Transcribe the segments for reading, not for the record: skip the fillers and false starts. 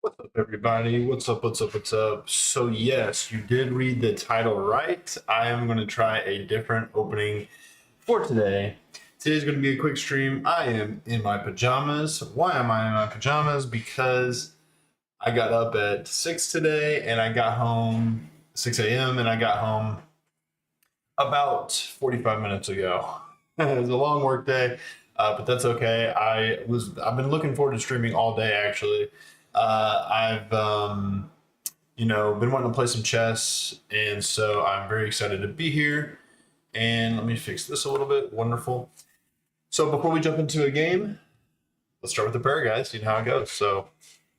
What's up, everybody? What's up? What's up? What's up? So, yes, you did read the title right. I am going to try a different opening for today. Today's going to be a quick stream. I am in my pajamas. Why am I in my pajamas? Because I got up at 6 today and I got home 6 a.m. and I got home about 45 minutes ago. It was a long work day, but that's okay. I've been looking forward to streaming all day actually. I've been wanting to play some chess, and so I'm very excited to be here. And let me fix this a little bit. Wonderful. So before we jump into a game, let's start with the prayer, guys. You know how it goes. So,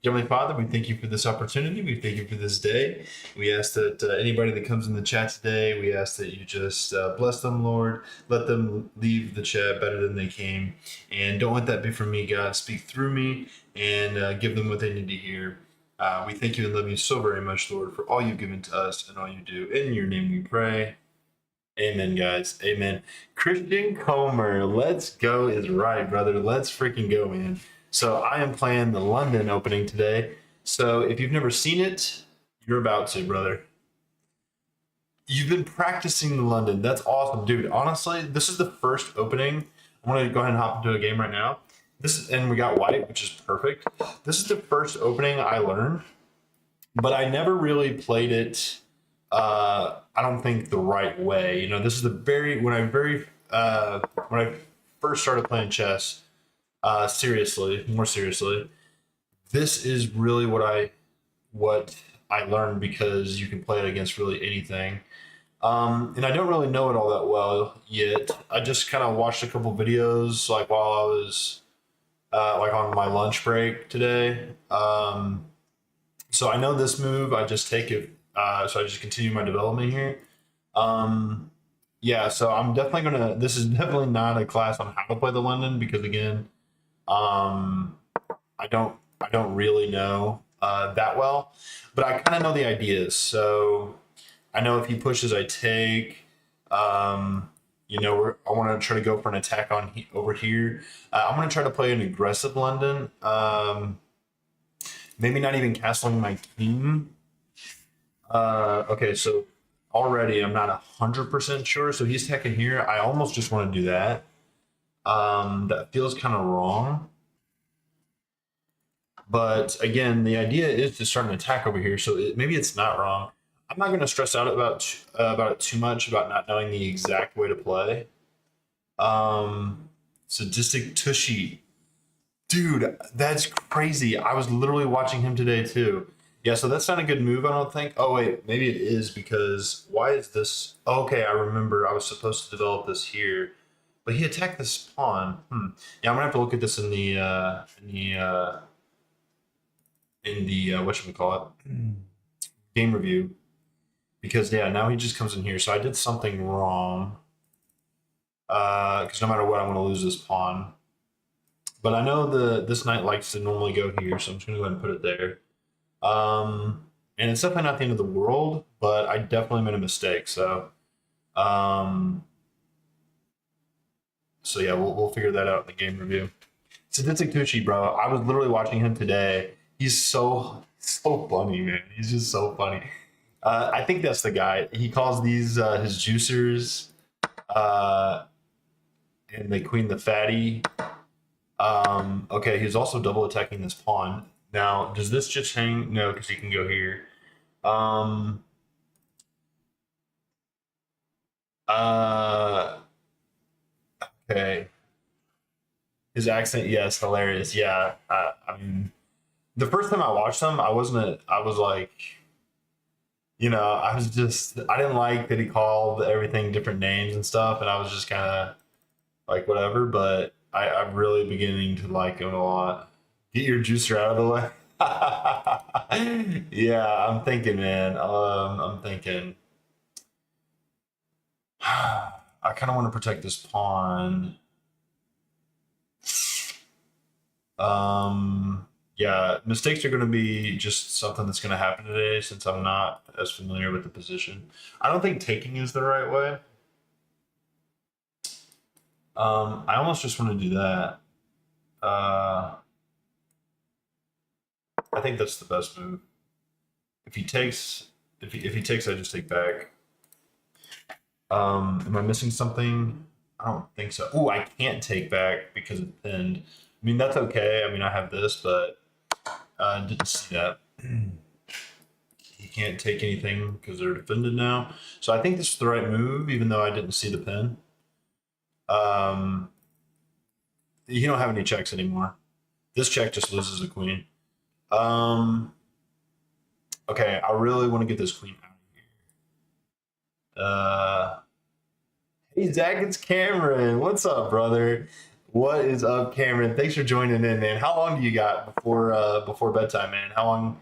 Heavenly Father, we thank you for this opportunity. We thank you for this day. We ask that anybody that comes in the chat today, we ask that you just bless them, Lord. Let them leave the chat better than they came. And don't let that be from me, God. Speak through me and give them what they need to hear. We thank you and love you so very much, Lord, for all you've given to us and all you do. In your name we pray. Amen, guys. Amen. Christian Comer, let's go is right, brother. Let's freaking go, man. So I am playing the London opening today. So if you've never seen it, you're about to, brother. You've been practicing the London. That's awesome, dude. Honestly, this is the first opening. I'm gonna go ahead and hop into a game right now. And we got white, which is perfect. This is the first opening I learned, but I never really played it. I don't think the right way. You know, this is the very when I first started playing chess, more seriously. This is really what I learned because you can play it against really anything. And I don't really know it all that well yet. I just kind of watched a couple videos like while I was like on my lunch break today. So I know this move. I just take it. So I just continue my development here. Um, yeah. So I'm definitely gonna. This is definitely not a class on how to play the London because again, um, I don't really know that well, but I kind of know the ideas. So I know if he pushes, I take. Um, I want to try to go for an attack over here. I'm going to try to play an aggressive London. Maybe not even castling my king. Okay, so already I'm not 100% sure. So he's attacking here. I almost just want to do that. That feels kind of wrong. But again, the idea is to start an attack over here. So maybe it's not wrong. I'm not going to stress out about it too much about not knowing the exact way to play. Sadistic Tushy. Dude, that's crazy. I was literally watching him today too. Yeah, so that's not a good move, I don't think. Oh wait, maybe it is because why is this? Oh, okay, I remember. I was supposed to develop this here, but he attacked this pawn. Yeah, I'm gonna have to look at this in the whatchamacallit game review because yeah, now he just comes in here. So I did something wrong. Because no matter what, I'm gonna lose this pawn. But I know this knight likes to normally go here, so I'm just gonna go ahead and put it there. And it's definitely not the end of the world, but I definitely made a mistake. Um, so yeah, we'll figure that out in the game review. Sadistic Tucci, bro. I was literally watching him today. He's so funny, man. He's just so funny. I think that's the guy. He calls these his juicers, uh, and the queen the fatty. Okay, he's also double attacking this pawn. Now, does this just hang? No, because he can go here. Um, uh, okay. His accent, yes, hilarious. Yeah, I mean, the first time I watched him, I wasn't. I was like, I was just. I didn't like that he called everything different names and stuff, and I was just kind of like whatever. But I'm really beginning to like him a lot. Get your juicer out of the way. Yeah, I'm thinking, man. I'm thinking. I kind of want to protect this pawn. Yeah, mistakes are going to be just something that's going to happen today since I'm not as familiar with the position. I don't think taking is the right way. I almost just want to do that. I think that's the best move. If he takes, if he takes, I just take back. Am I missing something? I don't think so. Ooh, I can't take back because it's pinned. I mean, that's okay. I mean, I have this, but didn't see that. He can't take anything because they're defended now. So I think this is the right move, even though I didn't see the pin. You don't have any checks anymore. This check just loses the queen. Okay, I really want to get this queen out of here. Hey Zach, it's Cameron. What's up, brother? What is up, Cameron? Thanks for joining in, man. How long do you got before bedtime, man? How long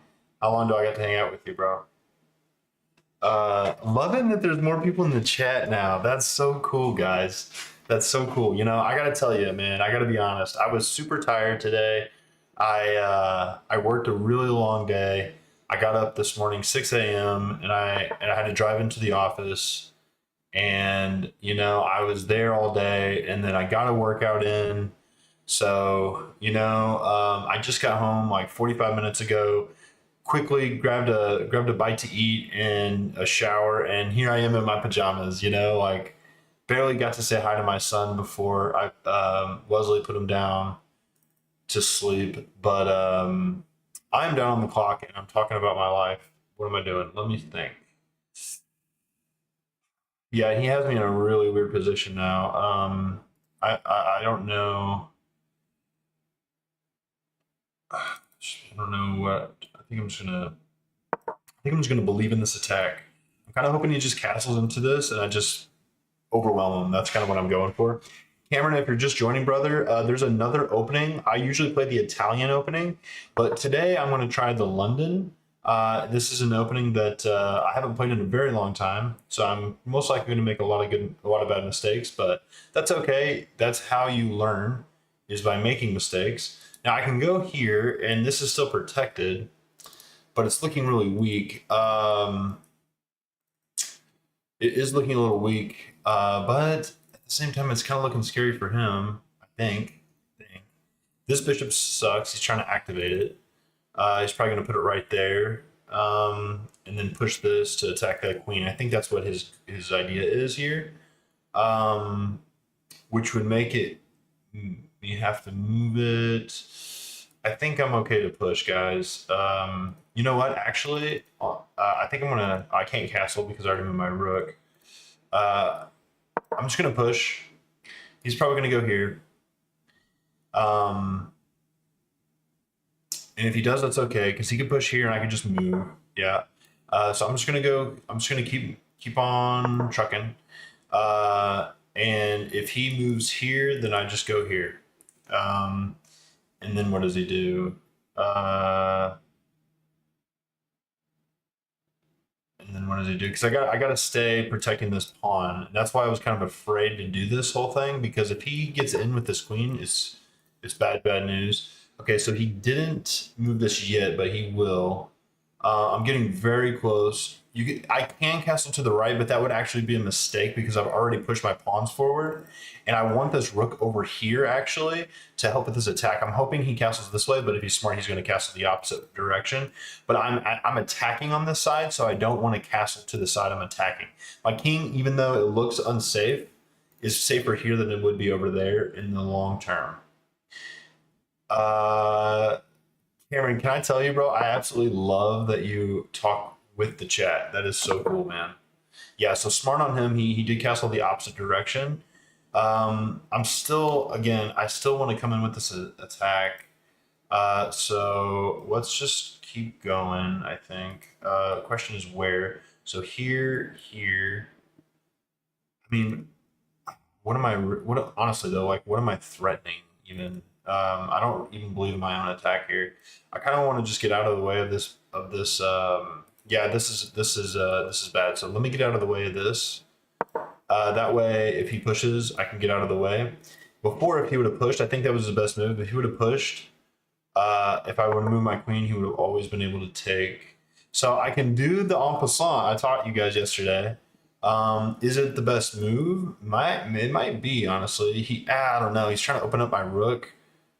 do I got to hang out with you, bro? Loving that there's more people in the chat now. That's so cool, guys. That's so cool. I gotta tell you, man. I gotta be honest. I was super tired today. I worked a really long day. I got up this morning 6 a.m. and I had to drive into the office, and I was there all day, and then I got a workout in. So I just got home like 45 minutes ago. Quickly grabbed a bite to eat and a shower, and here I am in my pajamas. Like barely got to say hi to my son before Wesley put him down to sleep. But I'm down on the clock and I'm talking about my life. What am I doing? Let me think. Yeah, he has me in a really weird position now. I don't know. I don't know what. I think I'm just gonna believe in this attack. I'm kind of hoping he just castles into this and I just overwhelm him. That's kind of what I'm going for. Cameron, if you're just joining, brother, there's another opening. I usually play the Italian opening, but today I'm going to try the London. This is an opening that I haven't played in a very long time, so I'm most likely going to make a lot of bad mistakes, but that's okay. That's how you learn, is by making mistakes. Now I can go here, and this is still protected, but it's looking really weak. It is looking a little weak, but at the same time, it's kind of looking scary for him, I think. This bishop sucks. He's trying to activate it. He's probably going to put it right there, and then push this to attack that queen. I think that's what his idea is here, which would make it, you have to move it. I think I'm okay to push, guys. You know what? Actually, I think I can't castle because I already moved my rook. I'm just gonna push. He's probably gonna go here. And if he does, that's okay, because he can push here and I can just move. Yeah. So I'm just gonna go. I'm just gonna keep on trucking. And if he moves here, then I just go here. And then what does he do? And then what does he do? Because I got to stay protecting this pawn. And that's why I was kind of afraid to do this whole thing, because if he gets in with this queen, it's bad news. Okay, so he didn't move this yet, but he will. I'm getting very close. I can castle to the right, but that would actually be a mistake because I've already pushed my pawns forward, and I want this rook over here actually to help with this attack. I'm hoping he castles this way, but if he's smart, he's going to castle the opposite direction. But I'm attacking on this side, so I don't want to castle to the side I'm attacking. My king, even though it looks unsafe, is safer here than it would be over there in the long term. Cameron, can I tell you, bro? I absolutely love that you talk with the chat. That is so cool, man. Yeah, so smart on him. He did castle the opposite direction. I still want to come in with this attack. So let's just keep going, I think. The question is where. So here. I mean, honestly though, like, what am I threatening even? I don't even believe in my own attack here. I kind of want to just get out of the way of this. Yeah, this is bad. So let me get out of the way of this. That way, if he pushes, I can get out of the way. Before, if he would have pushed, I think that was his best move. If he would have pushed, if I would have moved my queen, he would have always been able to take. So I can do the en passant I taught you guys yesterday. Is it the best move? It might be, honestly. I don't know. He's trying to open up my rook.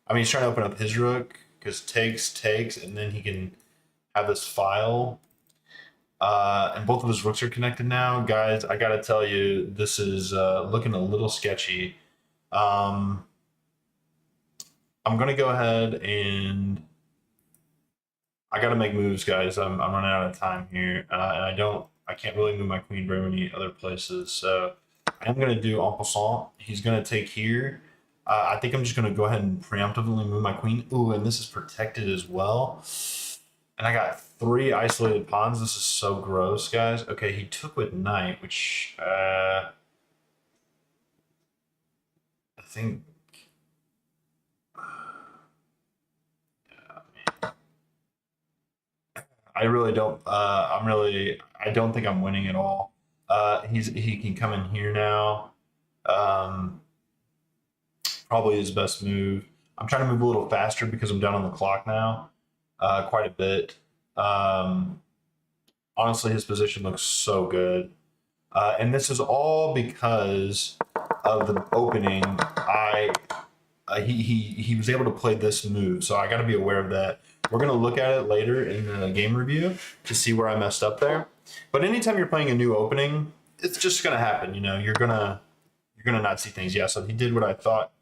I mean, he's trying to open up his rook. because takes, and then he can have this file. And both of his rooks are connected now, guys. I gotta tell you, this is looking a little sketchy. Um, I'm gonna go ahead and I gotta make moves, guys. I'm running out of time here, and I can't really move my queen very many other places. So I'm gonna do en passant. He's gonna take here. I think I'm just gonna go ahead and preemptively move my queen. Ooh, and this is protected as well. And I got 3 isolated pawns. This is so gross, guys. Okay, he took with knight, which I think. I really don't. I don't think I'm winning at all. He can come in here now. Um, Probably his best move. I'm trying to move a little faster because I'm down on the clock now, quite a bit. Um, Honestly, his position looks so good. And this is all because of the opening. He was able to play this move, so I got to be aware of that. We're gonna look at it later in the game review to see where I messed up there. But anytime you're playing a new opening, it's just gonna happen. You're gonna not see things. Yeah, so he did what I thought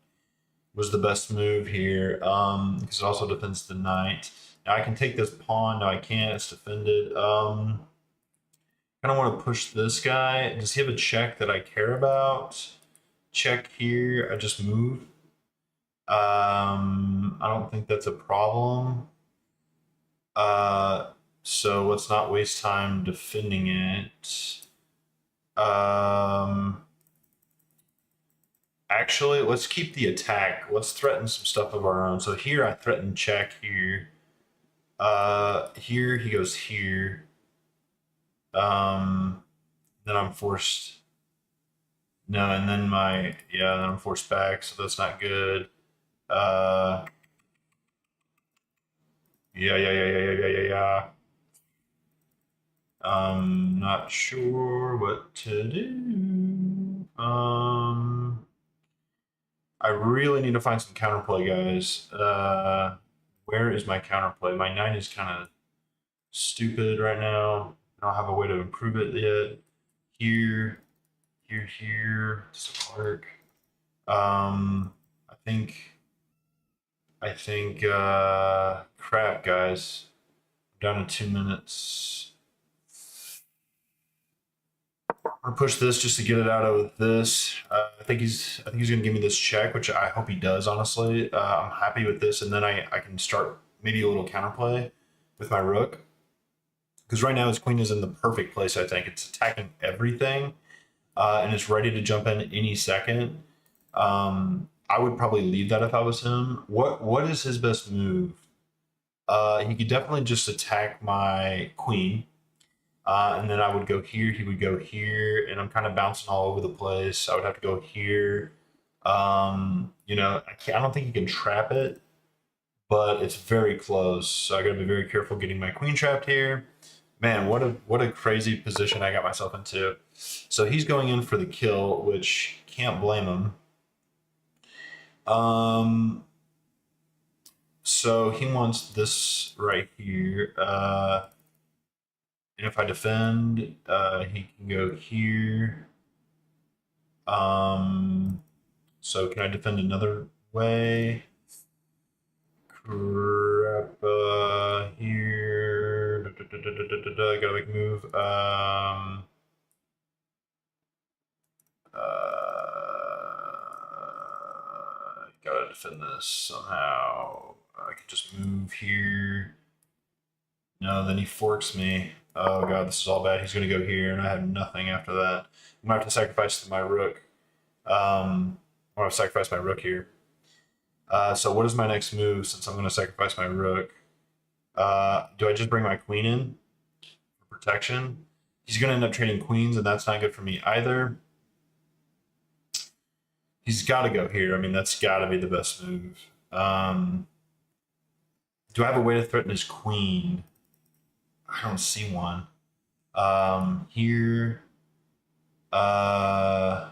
was the best move here, because it also defends the knight. Now I can take this pawn. No, I can't. It's defended. Kind of want to push this guy. Does he have a check that I care about? Check here. I just move. I don't think that's a problem. So let's not waste time defending it. Actually, let's keep the attack. Let's threaten some stuff of our own. So here I threaten check here. Here he goes here. Then I'm forced. No, and then then I'm forced back, so that's not good. Yeah. Not sure what to do. I really need to find some counterplay, guys. Where is my counterplay? My knight is kind of stupid right now. I don't have a way to improve it yet. Here, here. Does it work? I think, crap, guys. I'm down to 2 minutes. I'm gonna push this just to get it out of this. I think he's gonna give me this check, which I hope he does. Honestly, I'm happy with this, and then I can start maybe a little counterplay with my rook, because right now his queen is in the perfect place. I think it's attacking everything, and it's ready to jump in any second. I would probably leave that if I was him. What is his best move? He could definitely just attack my queen. And then I would go here, he would go here, and I'm kind of bouncing all over the place. I would have to go here. I don't think he can trap it, but it's very close. So I got to be very careful getting my queen trapped here. Man, what a crazy position I got myself into. So he's going in for the kill, which can't blame him. So he wants this right here. And if I defend, he can go here. So can I defend another way? Crap, here. I gotta make a move. Gotta defend this somehow. I can just move here. No, then he forks me. Oh god, this is all bad. He's gonna go here, and I have nothing after that. I'm gonna have to sacrifice my rook. I'm gonna sacrifice my rook here. So what is my next move since I'm gonna sacrifice my rook? Do I just bring my queen in for protection? He's gonna end up trading queens, and that's not good for me either. He's got to go here. I mean, that's got to be the best move. Do I have a way to threaten his queen? I don't see one. Here. I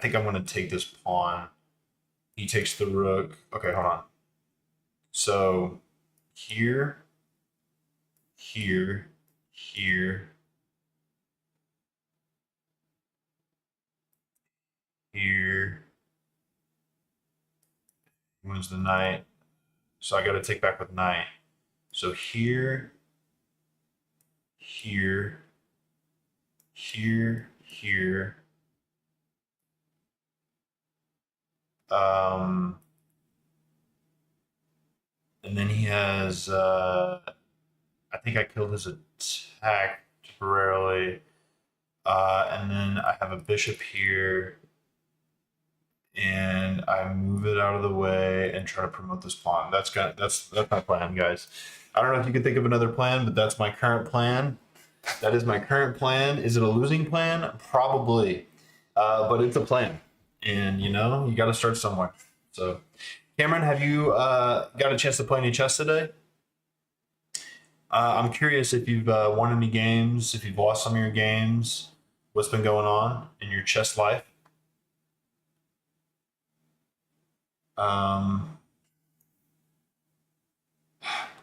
think I'm going to take this pawn. He takes the rook. Okay, hold on. So here, here, here, here. He wins the knight. So I got to take back with knight. So here, here, here. And then he has, I think I killed his attack temporarily. And then I have a bishop here, and I move it out of the way and try to promote this pawn. That's my plan, guys. I don't know if you can think of another plan, but that's my current plan. That is my current plan. Is it a losing plan? Probably, but it's a plan, and you got to start somewhere. So, Cameron, have you got a chance to play any chess today? I'm curious if you've won any games, if you've lost some of your games, what's been going on in your chess life. I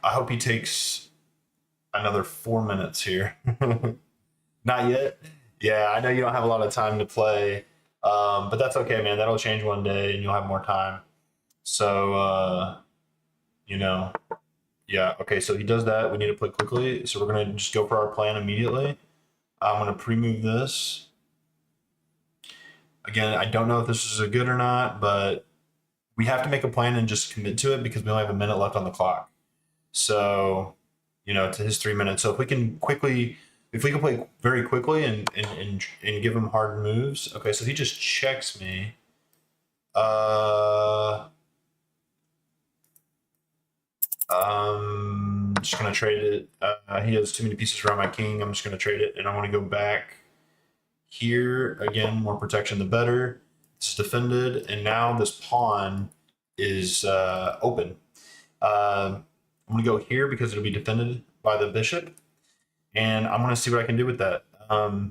hope he takes another 4 minutes here. Not yet. Yeah, I know you don't have a lot of time to play, but that's okay, man. That'll change one day, and you'll have more time. So, you know, yeah. Okay, so he does that. We need to play quickly, so we're gonna just go for our plan immediately. I'm gonna pre-move this. Again, I don't know if this is a good or not, but we have to make a plan and just commit to it because we only have a minute left on the clock. So, to his 3 minutes. So if we can play very quickly and give him hard moves. Okay, so he just checks me. Just gonna trade it. He has too many pieces around my king. I'm just gonna trade it, and I want to go back here again. More protection, the better. It's defended, and now this pawn is open. I'm gonna go here because it'll be defended by the bishop, and I'm gonna see what I can do with that. I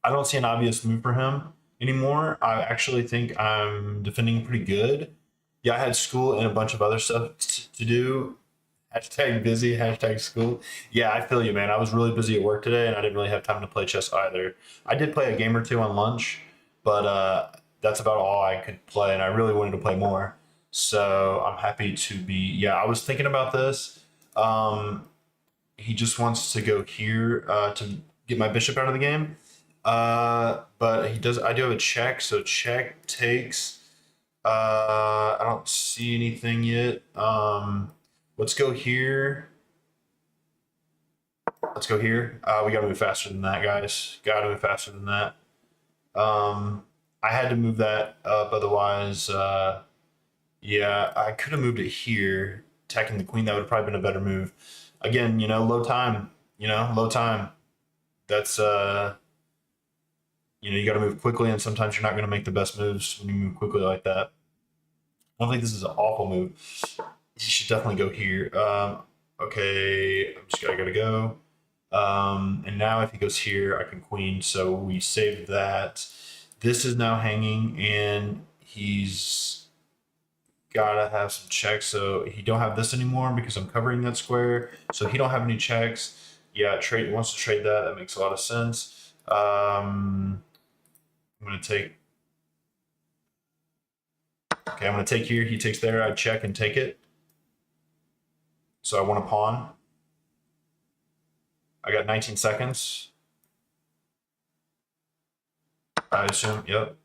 don't see an obvious move for him anymore. I actually think I'm defending pretty good. Yeah, I had school and a bunch of other stuff to do. Hashtag busy, hashtag school. Yeah, I feel you, man. I was really busy at work today, and I didn't really have time to play chess either. I did play a game or two on lunch, but that's about all I could play, and I really wanted to play more. So I'm happy to be. Yeah, I was thinking about this. He just wants to go here to get my bishop out of the game. But he does. I do have a check, so check takes. I don't see anything yet. Let's go here. Let's go here. We gotta move faster than that, guys. Gotta move faster than that. I had to move that up, otherwise, yeah, I could have moved it here, attacking the queen. That would have probably been a better move. Again, low time. Low time. That's you got to move quickly, and sometimes you're not going to make the best moves when you move quickly like that. I don't think this is an awful move. You should definitely go here. Okay, I gotta go. And now if he goes here, I can queen. So we saved that. This is now hanging, and he's gotta have some checks. So he don't have this anymore because I'm covering that square. So he don't have any checks. Yeah, trade wants to trade that. That makes a lot of sense. I'm gonna take. Okay, I'm gonna take here. He takes there. I check and take it. So I want a pawn. I got 19 seconds. I assume. Yep.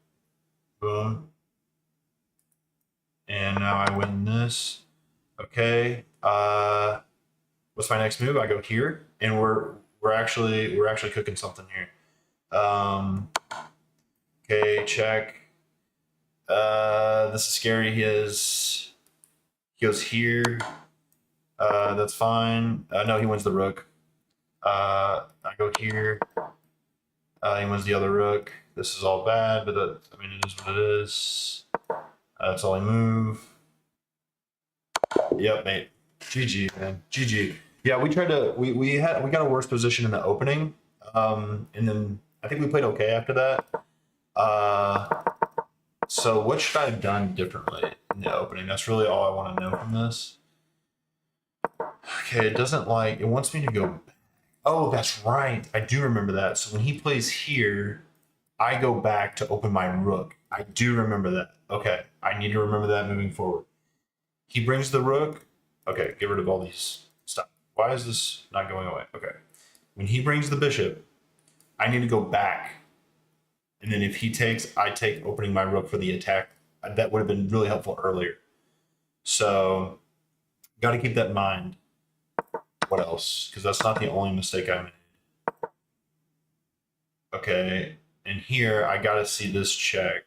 Boom. And now I win this. Okay. What's my next move? I go here, and we're actually cooking something here. Okay, check. This is scary. He goes here. That's fine. No, he wins the rook. I go here. He wins the other rook. This is all bad, but it is what it is. That's all I move. Yep, mate. GG, man. GG. Yeah, we tried to. We got a worse position in the opening, and then I think we played okay after that. So what should I have done differently in the opening? That's really all I want to know from this. Okay, it wants me to go. Oh, that's right. I do remember that. So when he plays here, I go back to open my rook. I do remember that. Okay, I need to remember that moving forward. He brings the rook. Okay, get rid of all these. Stop. Why is this not going away? Okay. When he brings the bishop, I need to go back. And then if he takes, I take opening my rook for the attack. That would have been really helpful earlier. So, got to keep that in mind. What else? Because that's not the only mistake I made. Okay, and here I got to see this check.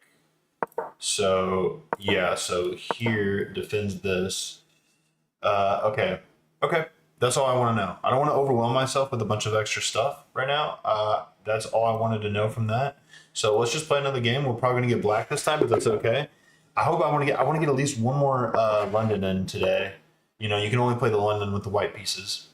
So, yeah, so here defends this. Okay. Okay. That's all I want to know. I don't want to overwhelm myself with a bunch of extra stuff right now. That's all I wanted to know from that. So let's just play another game. We're probably going to get black this time, but that's okay. I want to get at least one more London in today. You know, you can only play the London with the white pieces.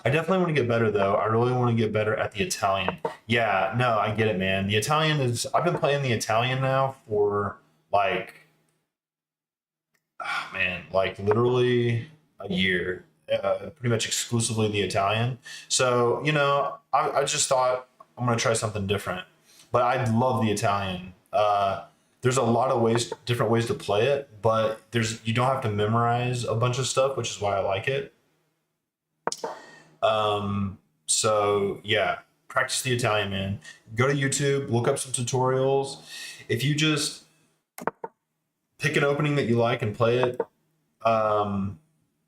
I definitely want to get better though. I really want to get better at the Italian. Yeah, no, I get it, man. The Italian is. I've been playing the Italian now for like, man, like literally a year. Pretty much exclusively the Italian. So you know, I just thought I'm gonna try something different. But I love the Italian. There's a lot of different ways to play it, but you don't have to memorize a bunch of stuff, which is why I like it. So yeah, practice the Italian, man. Go to YouTube, look up some tutorials. If you just pick an opening that you like and play it,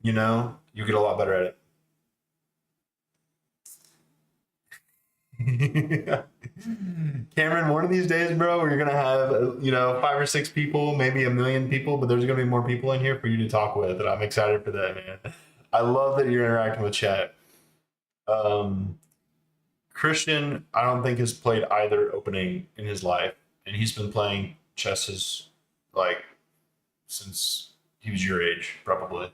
you know, you get a lot better at it. Cameron, one of these days, bro, you're gonna have, you know, 5 or 6 people, maybe a million people, but there's gonna be more people in here for you to talk with, and I'm excited for that, man. I love that you're interacting with chat. Um, Christian, I don't think has played either opening in his life, and he's been playing chess like since he was your age, probably.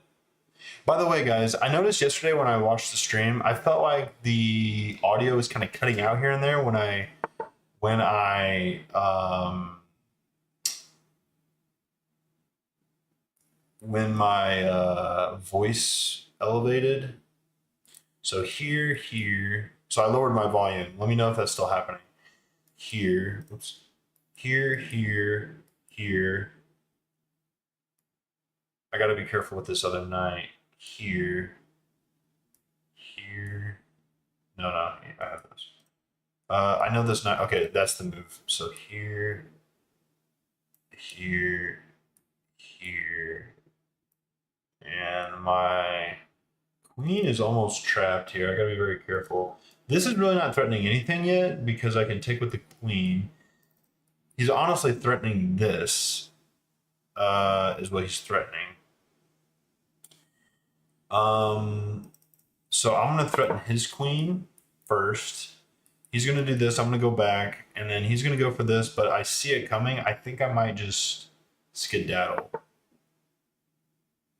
By the way, guys, I noticed yesterday when I watched the stream, I felt like the audio was kind of cutting out here and there when my voice elevated. So here. So I lowered my volume. Let me know if that's still happening. Here, oops. Here. I got to be careful with this other knight. Here. No, I have this. I know this knight. Okay, that's the move. So here, and my queen is almost trapped here. I gotta be very careful. This is really not threatening anything yet because I can take with the queen. He's honestly threatening this, is what he's threatening. So I'm gonna threaten his queen first. He's gonna do this. I'm gonna go back, and then he's gonna go for this. But I see it coming. I think I might just skedaddle.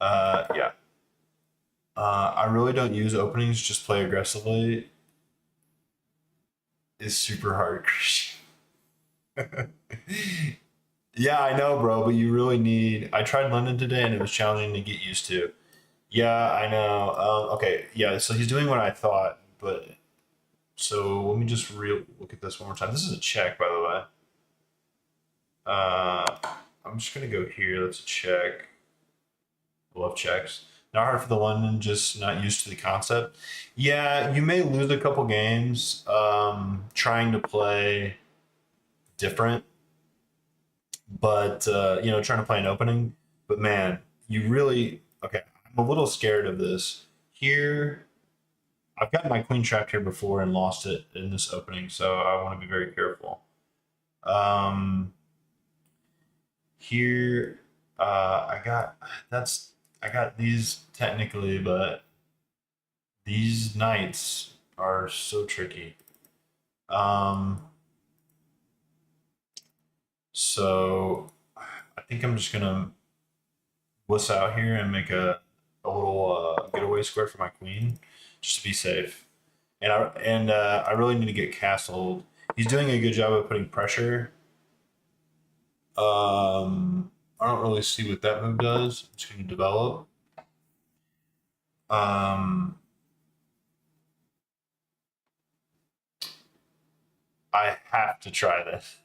Yeah. I really don't use openings. Just play aggressively. Is super hard. Yeah, I know, bro. But you really need. I tried London today, and it was challenging to get used to. Yeah, I know. Okay, yeah. So he's doing what I thought, but so let me just look at this one more time. This is a check, by the way. I'm just gonna go here. That's a check. I love checks. Not hard for the London, just not used to the concept. Yeah, you may lose a couple games trying to play different, but you know, trying to play an opening. But man, you really okay. I'm a little scared of this here. I've gotten my queen trapped here before and lost it in this opening, so I want to be very careful. Um, Here, I got these technically, but these knights are so tricky. Um, so I think I'm just gonna wuss out here and make a little getaway square for my queen, just to be safe. And I really need to get castled. He's doing a good job of putting pressure. I don't really see what that move does. It's going to develop. Um, I have to try this.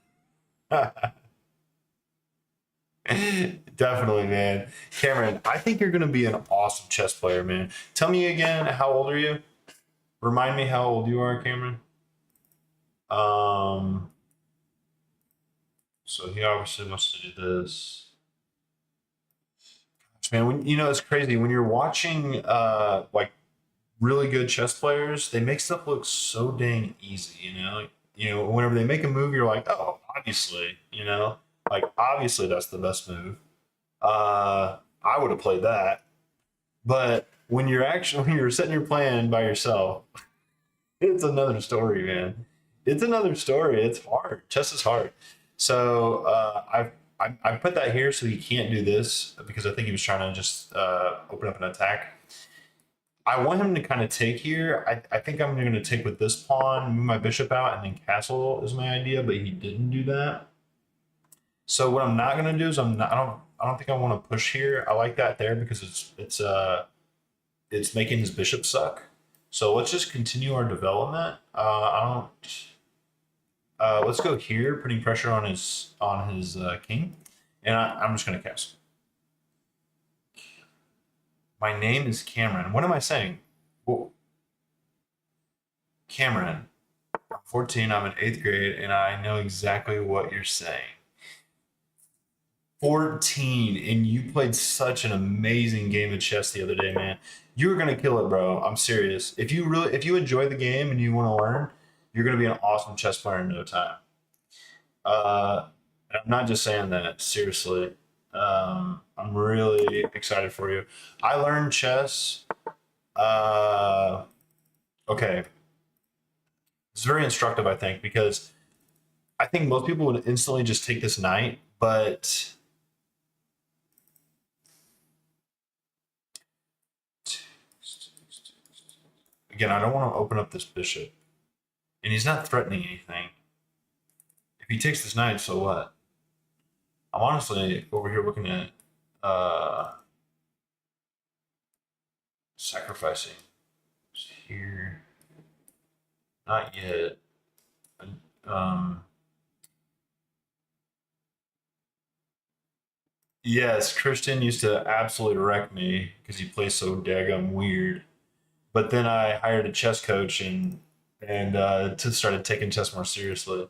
Definitely, man. Cameron, I think you're going to be an awesome chess player, man. Tell me again, how old are you? Remind me how old you are, Cameron. Um, so he obviously wants to do this. Man, when you know it's crazy when you're watching like really good chess players, they make stuff look so dang easy, you know? Whenever they make a move, you're like, oh, obviously, like obviously that's the best move. I would have played that. But when you're sitting here playing by yourself, it's another story, man. It's another story. It's hard. Chess is hard. So I put that here so he can't do this because I think he was trying to just open up an attack. I want him to kind of take here. I think I'm going to take with this pawn, move my bishop out, and then castle is my idea. But he didn't do that. So what I'm not going to do is I don't think I want to push here. I like that there because it's making his bishop suck. So let's just continue our development. I don't. Let's go here, putting pressure on his king, and I'm just going to castle. My name is Cameron. What am I saying? Well, Cameron. I'm 14. I'm in eighth grade, and I know exactly what you're saying. 14, and you played such an amazing game of chess the other day, man. You were gonna kill it, bro. I'm serious. If you enjoy the game and you want to learn, you're gonna be an awesome chess player in no time. I'm not just saying that seriously. I'm really excited for you. I learned chess. Uh, okay, it's very instructive, I think, because I think most people would instantly just take this knight, but again, I don't want to open up this bishop, and he's not threatening anything. If he takes this knight, so what? I'm honestly over here looking at uh, sacrificing here. Not yet. Um, yes, Christian used to absolutely wreck me because he plays so daggum weird. But then I hired a chess coach and started taking chess more seriously.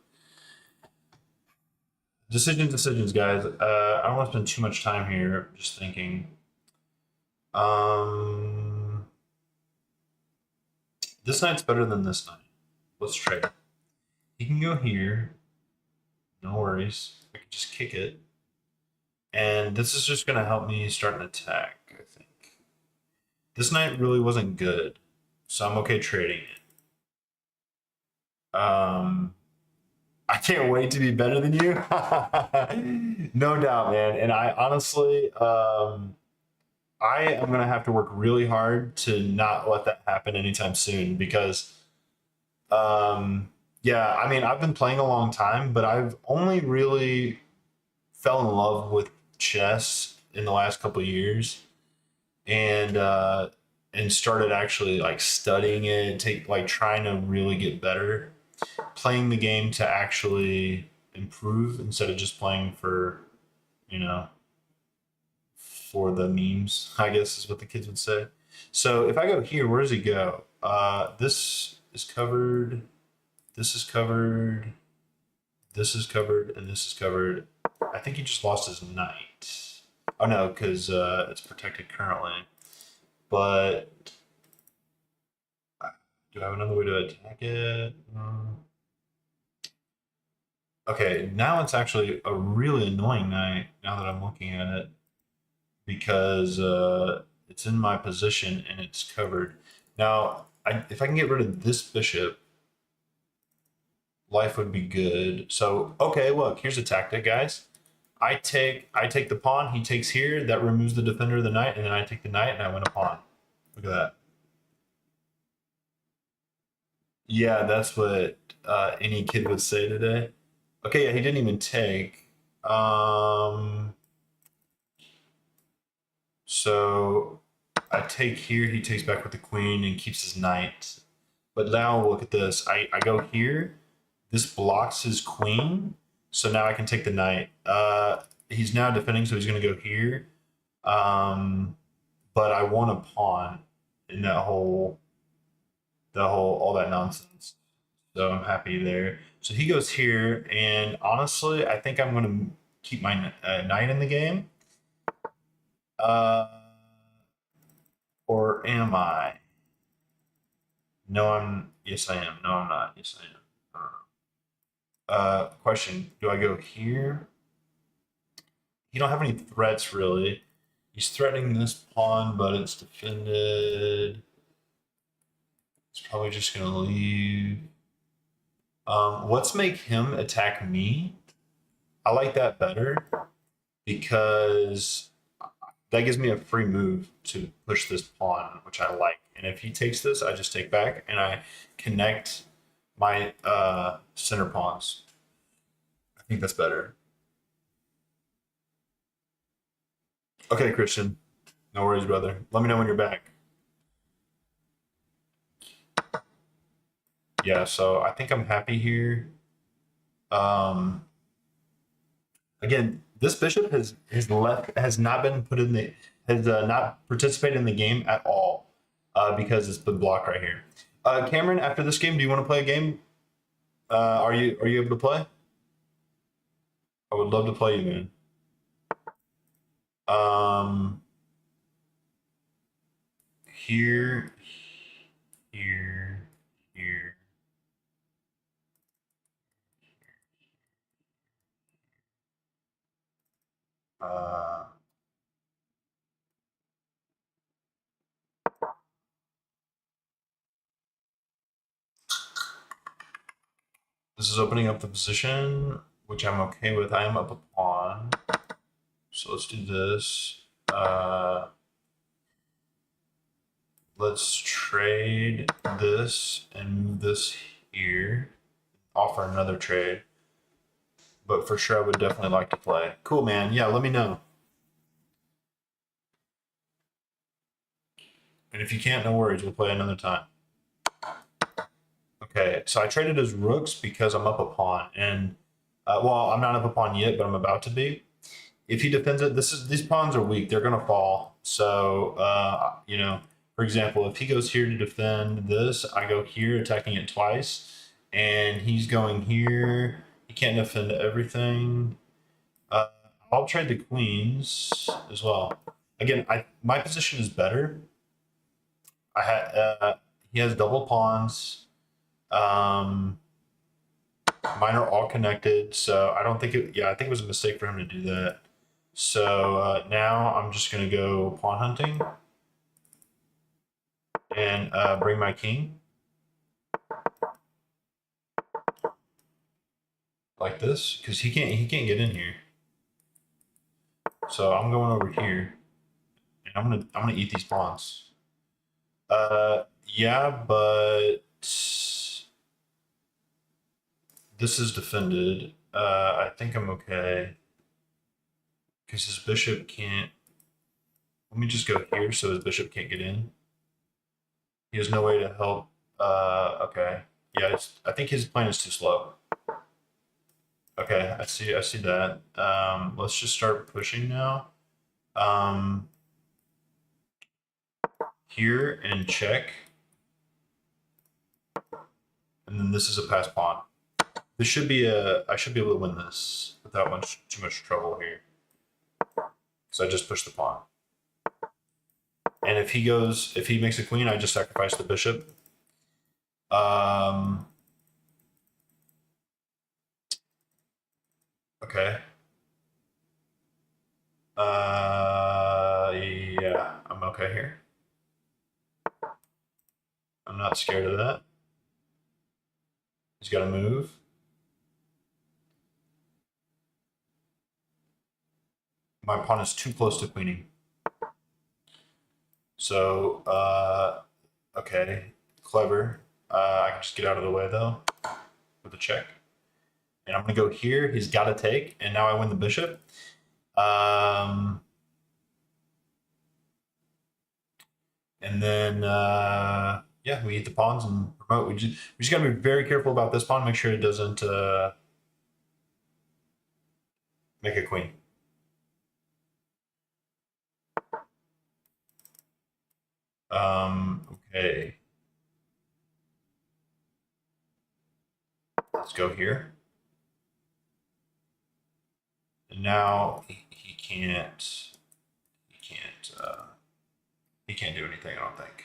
Decisions, guys. I don't want to spend too much time here just thinking. Um, this knight's better than this knight. Let's trade. He can go here. No worries. I can just kick it. And this is just going to help me start an attack, I think. This knight really wasn't good, so I'm okay trading it. I can't wait to be better than you. No doubt, man. And I honestly, I am going to have to work really hard to not let that happen anytime soon because yeah, I mean, I've been playing a long time, but I've only really fell in love with chess in the last couple of years, and started actually like studying it, take like trying to really get better, playing the game to actually improve instead of just playing for you know for the memes. I guess is what the kids would say. So if I go here, where does he go? This is covered. This is covered. This is covered, and this is covered. I think he just lost his knight. Oh no, because it's protected currently. But do I have another way to attack it? Okay, now it's actually a really annoying knight. Now that I'm looking at it, because it's in my position and it's covered. Now, if I can get rid of this bishop, life would be good. So okay, look, here's a tactic, guys. I take the pawn, he takes here, that removes the defender of the knight, and then I take the knight and I win a pawn. Look at that. Yeah, that's what any kid would say today. Okay, yeah, he didn't even take. So I take here, he takes back with the queen and keeps his knight. But now look at this. I go here. This blocks his queen. So now I can take the knight. He's now defending, so he's going to go here. But I want a pawn in all that nonsense. So I'm happy there. So he goes here, and honestly, I think I'm going to keep my knight in the game. Or am I? No, I'm. Yes, I am. No, I'm not. Yes, I am. I don't know. Question: do I go here? You don't have any threats really. He's threatening this pawn, but it's defended. It's probably just gonna leave. Let's make him attack me. I like that better because that gives me a free move to push this pawn, which I like. And if he takes this, I just take back and I connect my center pawns. I think that's better. Okay, Christian. No worries, brother. Let me know when you're back. Yeah, so I think I'm happy here. Um, Again, this bishop has not been put in the has not participated in the game at all because it's been blocked right here. Cameron, after this game, do you want to play a game? Are you able to play? I would love to play you, man. Um, here, here, here. Uh, this is opening up the position, which I'm okay with. I am up a pawn, so let's do this. Let's trade this and move this here. Offer another trade. But for sure, I would definitely like to play. Cool, man. Yeah, let me know. And if you can't, no worries. We'll play another time. Okay, so I traded his rooks because I'm up a pawn. And, well, I'm not up a pawn yet, but I'm about to be. If he defends it, these pawns are weak. They're going to fall. So, for example, if he goes here to defend this, I go here attacking it twice. And he's going here. He can't defend everything. Uh, I'll trade the queens as well. Again, my position is better. I had he has double pawns. Um, Mine are all connected, so I don't think it. Yeah, I think it was a mistake for him to do that. So now I'm just gonna go pawn hunting and bring my king like this because he can't get in here. So I'm going over here and I'm gonna eat these pawns. Yeah, but this is defended. I think I'm okay because his bishop can't. Let me just go here so his bishop can't get in. He has no way to help. Okay. Yeah, I think his plan is too slow. Okay, I see. I see that. Let's just start pushing now. Um, Here and check, and then this is a pass pawn. This should be a. I should be able to win this without too much trouble here. So I just push the pawn. And if he makes a queen, I just sacrifice the bishop. Okay. Yeah, I'm okay here. I'm not scared of that. He's got to move. My pawn is too close to queening. So, okay, clever. I can just get out of the way though with a check. and I'm gonna go here. He's got to take, and now I win the bishop. Um, and then yeah, we eat the pawns and promote. We just gotta be very careful about this pawn. Make sure it doesn't make a queen. Okay. Let's go here. And now he can't he can't do anything, I don't think.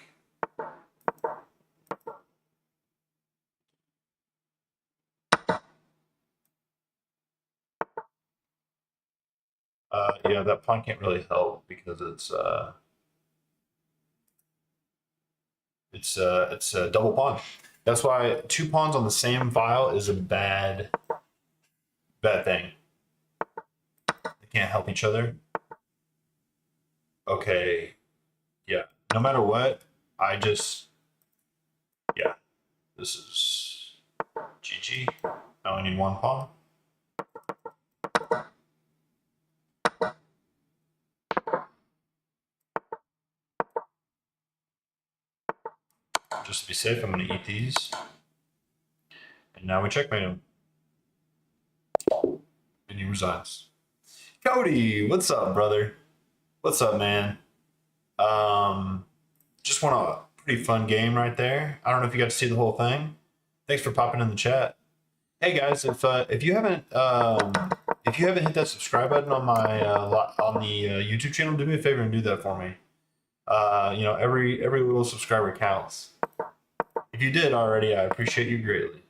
Yeah, that pawn can't really help because it's a double pawn. That's why two pawns on the same file is a bad thing. They can't help each other. Okay, yeah. No matter what, I just yeah. This is GG. I only need one pawn. Just to be safe, I'm going to eat these. And now we checkmate him. And he resigns. Cody, what's up, brother? What's up, man? Just won a pretty fun game right there. I don't know if you got to see the whole thing. Thanks for popping in the chat. Hey guys, if you haven't hit that subscribe button on my on the YouTube channel, do me a favor and do that for me. You know, every little subscriber counts. If you did already, I appreciate you greatly.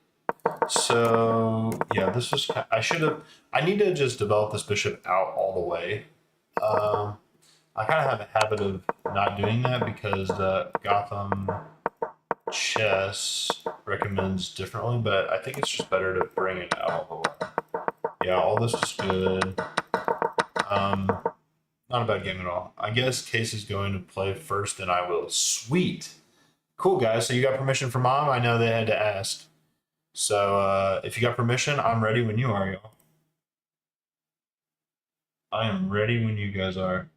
So yeah, this was I need to just develop this bishop out all the way. I kind of have a habit of not doing that because Gotham Chess recommends differently, but I think it's just better to bring it out all the way. Yeah, all this is good. Not a bad game at all. I guess Case is going to play first, and I will. Sweet. Cool, guys. So you got permission from Mom? I know they had to ask. So if you got permission, I'm ready when you are, y'all. I am ready when you guys are.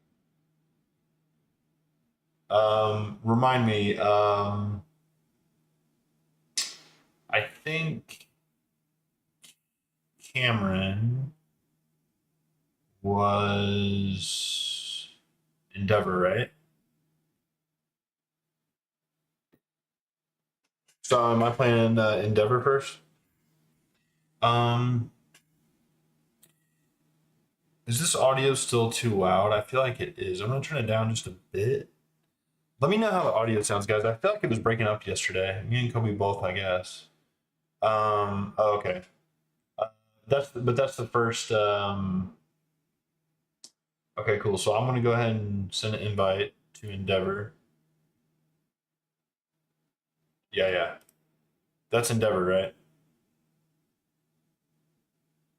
Remind me. I think Cameron was Endeavor, right? So am I playing Endeavor first? Um, is this audio still too loud? I feel like it is. I'm gonna turn it down just a bit. Let me know how the audio sounds, guys. I feel like it was breaking up yesterday. Me and Kobe both, I guess. Oh, okay. That's the first. Okay, cool. So I'm gonna go ahead and send an invite to Endeavor. Yeah, yeah. That's Endeavor, right?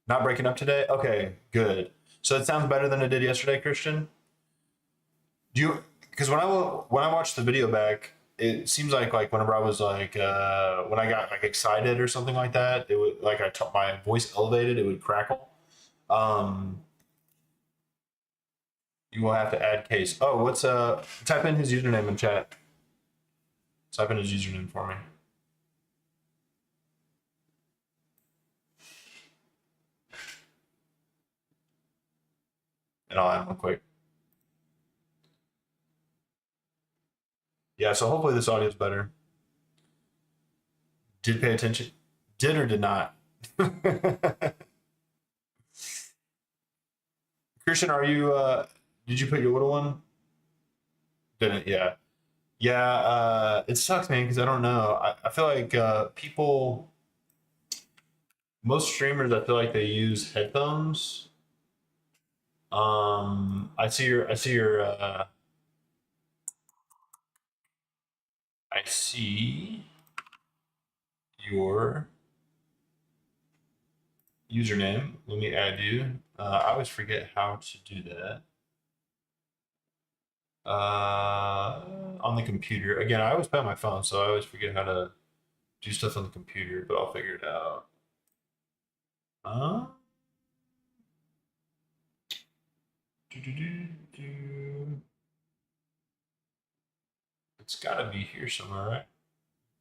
Not breaking up today? Okay, good. So it sounds better than it did yesterday, Christian? Do you because when I watched the video back, it seems like whenever I was like when I got like excited or something like that, it would like my voice elevated, it would crackle. Um you will have to add Case. Oh, what's type in his username in chat. Type in his username for me. And I'll add him real quick. Yeah, so hopefully this audio is better. Did pay attention? Did or did not? Christian, are you did you put your little one? Didn't, yeah. Yeah, it sucks, man, because I don't know. I feel like people, most streamers, I feel like they use headphones. I see I see your username. Let me add you. I always forget how to do that. On the computer. Again, I always play on my phone, so I always forget how to do stuff on the computer, but I'll figure it out. Uh, do. It's got to be here somewhere, right?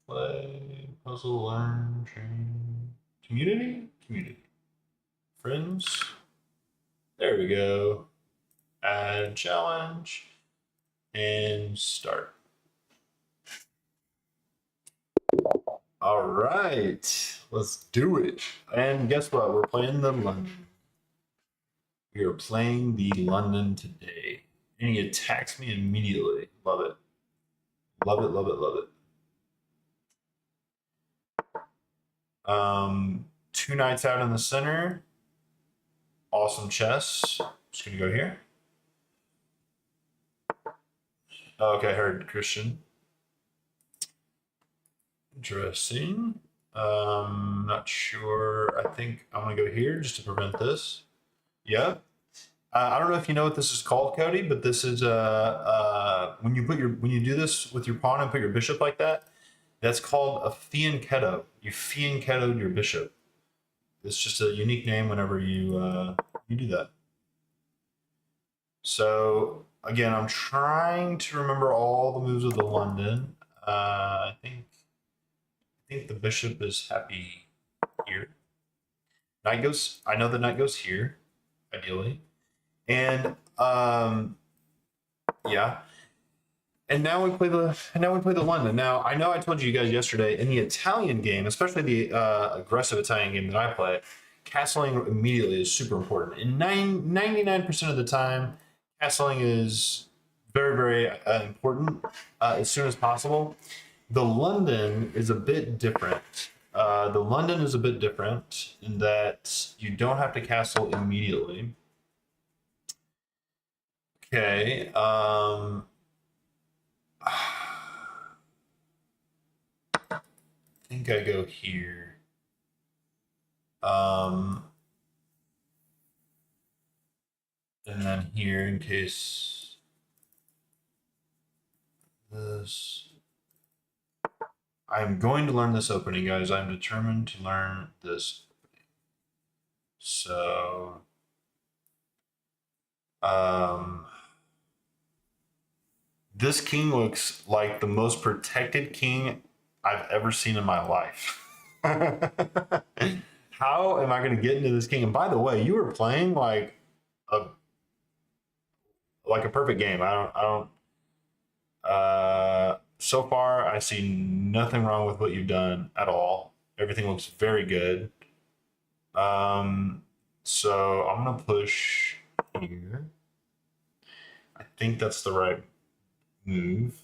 Play, puzzle, learn, train, community, community, friends. There we go. Add challenge and start. All right, let's do it. And guess what? We're playing the London. We are playing the London today. And he attacks me immediately. Love it. Love it, love it, love it. 2 knights out in the center. Awesome chess. Just gonna go here. Okay, I heard Christian. Interesting. Not sure. I think I'm gonna go here just to prevent this. Yep. I don't know if you know what this is called, Cody, but this is when you do this with your pawn and put your bishop like that, that's called a fianchetto. You fianchettoed your bishop. It's just a unique name whenever you do that. So again, I'm trying to remember all the moves of the London. I think the bishop is happy here. Knight goes. I know the knight goes here, ideally, and yeah. And now we play the London. Now I know I told you guys yesterday in the Italian game, especially the aggressive Italian game that I play, castling immediately is super important. And 99% of the time, castling is very, very important as soon as possible. The London is a bit different. The London is a bit different in that you don't have to castle immediately. Okay. I think I go here. And then here in case this. I'm going to learn this opening, guys. I'm determined to learn this opening. So, this king looks like the most protected king I've ever seen in my life. How am I going to get into this king? And by the way, you were playing a perfect game. I don't. So far, I see nothing wrong with what you've done at all. Everything looks very good. So I'm gonna push here. I think that's the right move.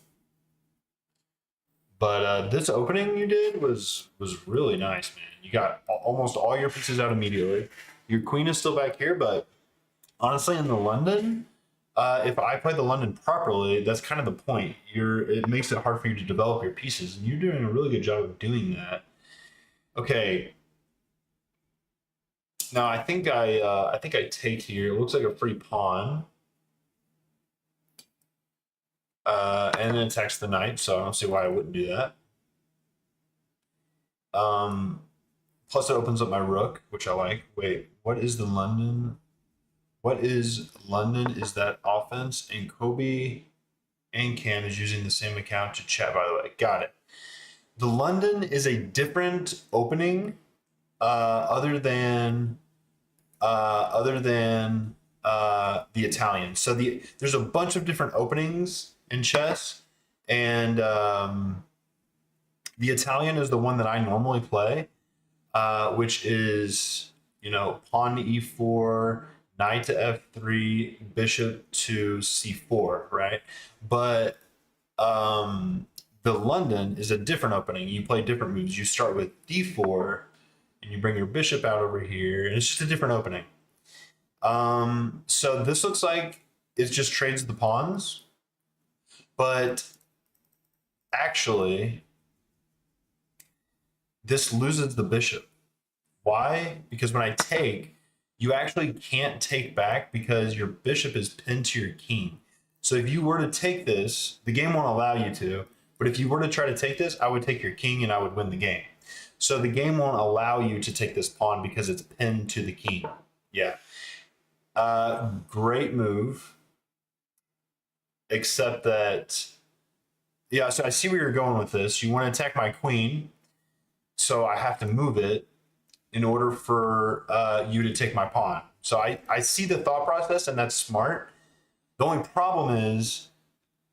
But this opening you did was really nice, man. You got almost all your pieces out immediately. Your queen is still back here, but honestly, in the London, if I play the London properly, that's kind of the point. It makes it hard for you to develop your pieces, and you're doing a really good job of doing that. Okay. Now I think I take here. It looks like a free pawn. And then attacks the knight, so I don't see why I wouldn't do that. Plus it opens up my rook, which I like. Wait, what is the London? What is London? Is that offense? And Kobe and Cam is using the same account to chat, by the way. Got it. The London is a different opening other than the Italian. So there's a bunch of different openings in chess, and the Italian is the one that I normally play, which is pawn to e4, knight to f3, bishop to c4, right? But the London is a different opening. You play different moves. You start with d4, and you bring your bishop out over here, and it's just a different opening. So this looks like it just trades the pawns, but actually this loses the bishop. Why? Because when I take, you actually can't take back because your bishop is pinned to your king. So if you were to take this, the game won't allow you to, but if you were to try to take this, I would take your king and I would win the game. So the game won't allow you to take this pawn because it's pinned to the king. Yeah. Great move. Except that, yeah, so I see where you're going with this. You want to attack my queen, so I have to move it in order for you to take my pawn. So I see the thought process, and that's smart. The only problem is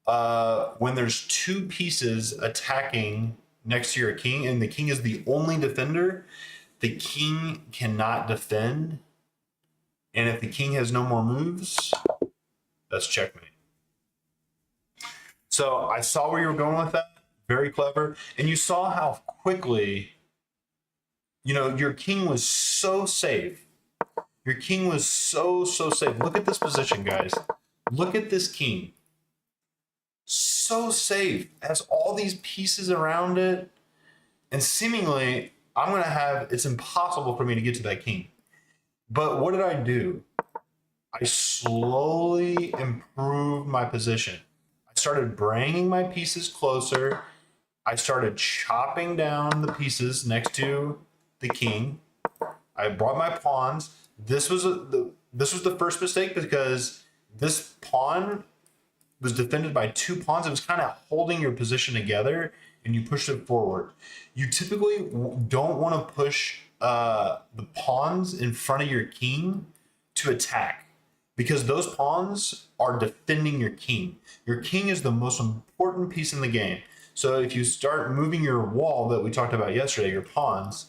when there's two pieces attacking next to your king, and the king is the only defender, the king cannot defend. And if the king has no more moves, that's checkmate. So I saw where you were going with that. Very clever. And you saw how quickly, your king was so safe. Your king was so safe. Look at this position, guys. Look at this king. So safe. Has all these pieces around it. And seemingly, it's impossible for me to get to that king. But what did I do? I slowly improved my position. I started bringing my pieces closer. I started chopping down the pieces next to the king. I brought my pawns. This was the first mistake because this pawn was defended by two pawns. It was kind of holding your position together, and you pushed it forward. You typically don't want to push the pawns in front of your king to attack, because those pawns are defending your king. Your king is the most important piece in the game. So if you start moving your wall that we talked about yesterday, your pawns,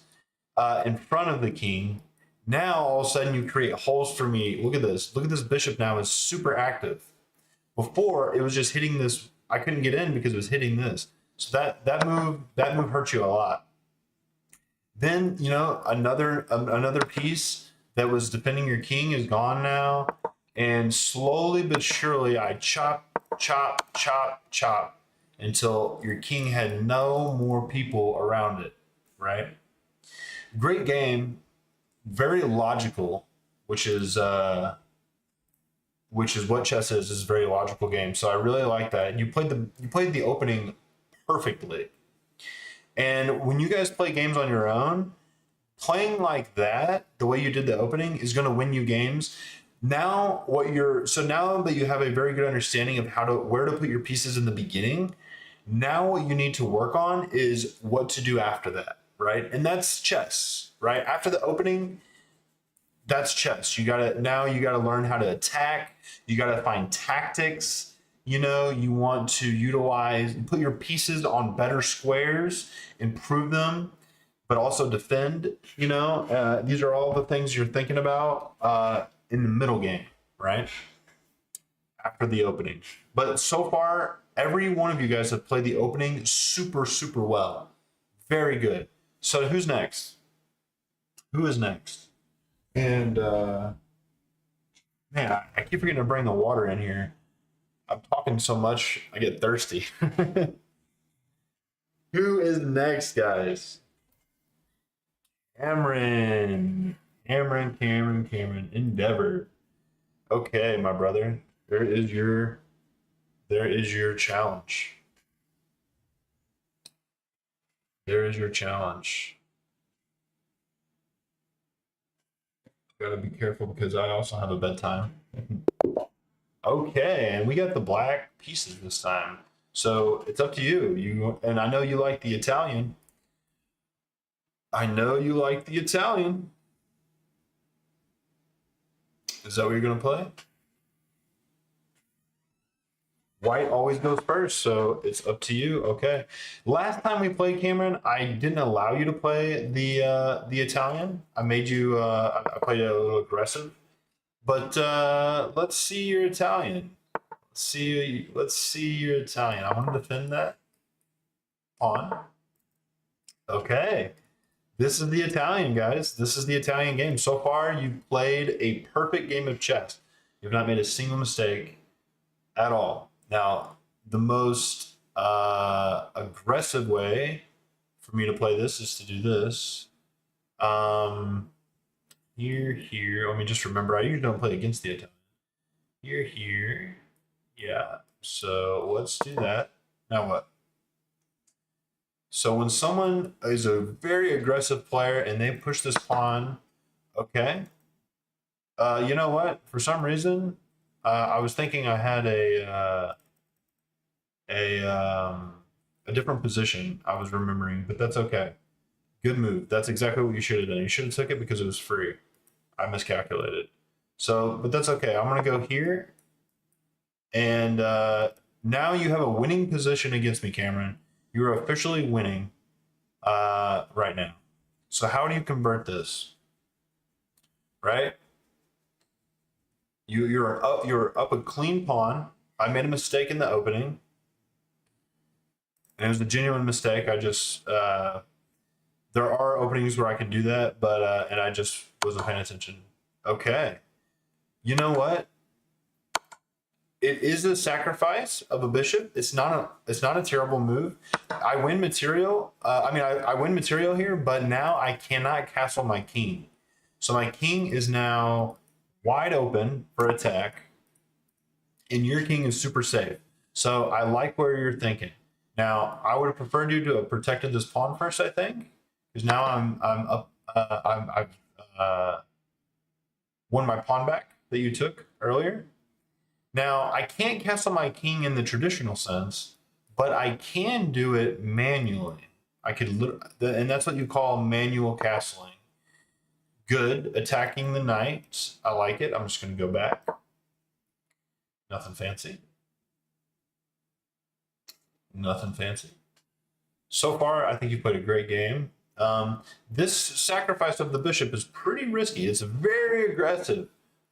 in front of the king, now all of a sudden you create holes for me. Look at this. Look at this bishop now is super active. Before, it was just hitting this. I couldn't get in because it was hitting this. So that move hurt you a lot. Then, another piece that was defending your king is gone now. And slowly but surely, I chop until your king had no more people around it, right? Great game, very logical, which is what chess is a very logical game. So I really like that. You played the opening perfectly. And when you guys play games on your own, playing like that, the way you did the opening, is going to win you games. Now now that you have a very good understanding of where to put your pieces in the beginning, now what you need to work on is what to do after that, right? And that's chess, right? After the opening, that's chess. You gotta learn how to attack. You gotta find tactics. You want to put your pieces on better squares, improve them, but also defend. These are all the things you're thinking about in the middle game, right? After the opening. But so far, every one of you guys have played the opening super well. Very good. So who's next? Who is next? And man, I keep forgetting to bring the water in here. I'm talking so much, I get thirsty. Who is next, guys? Cameron. Endeavor. Okay, my brother. There is your challenge. There is your challenge. Gotta be careful because I also have a bedtime. Okay, and we got the black pieces this time. So it's up to you. And I know you like the Italian. Is that what you're gonna play? White always goes first, so it's up to you. Okay. Last time we played, Cameron, I didn't allow you to play the Italian. I made you. I played it a little aggressive, but let's see your Italian. Let's see your Italian. I want to defend that pawn. Okay. This is the Italian, guys. This is the Italian game. So far, you've played a perfect game of chess. You've not made a single mistake at all. Now, the most aggressive way for me to play this is to do this. Here. Let me just remember, I usually don't play against the Italian. Here. Yeah. So let's do that. Now what? So when someone is a very aggressive player and they push this pawn, okay, you know what? For some reason, I was thinking I had a um, a different position. I was remembering, but that's okay. Good move. That's exactly what you should have done. You should have took it because it was free. I miscalculated. So, but that's okay. I'm gonna go here, and now you have a winning position against me, Cameron. You're officially winning right now. So how do you convert this? Right? You're up a clean pawn. I made a mistake in the opening, and it was a genuine mistake. I just there are openings where I can do that, but and I just wasn't paying attention. Okay, you know what? It is a sacrifice of a bishop. It's not a terrible move. I win material. I win material here, but now I cannot castle my king. So my king is now wide open for attack, and your king is super safe. So I like where you're thinking. Now I would have preferred you to have protected this pawn first, I think, because now I'm up. I've won my pawn back that you took earlier. Now, I can't castle my king in the traditional sense, but I can do it manually. I could, and that's what you call manual castling. Good, attacking the knight. I like it. I'm just going to go back. Nothing fancy. Nothing fancy. So far, I think you played a great game. This sacrifice of the bishop is pretty risky. It's very aggressive.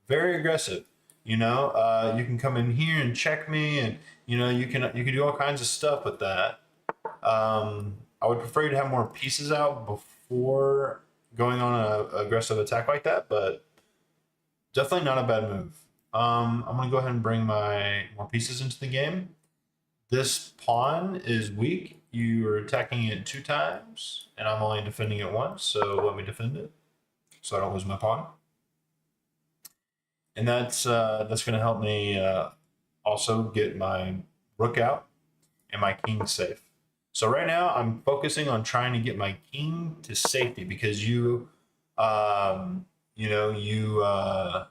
Very aggressive. You know, you can come in here and check me, and you can do all kinds of stuff with that. I would prefer you to have more pieces out before going on an aggressive attack like that, but definitely not a bad move. I'm gonna go ahead and bring my more pieces into the game. This pawn is weak. You are attacking it 2 times, and I'm only defending it once, so let me defend it so I don't lose my pawn. And that's going to help me also get my rook out and my king safe. So right now I'm focusing on trying to get my king to safety because you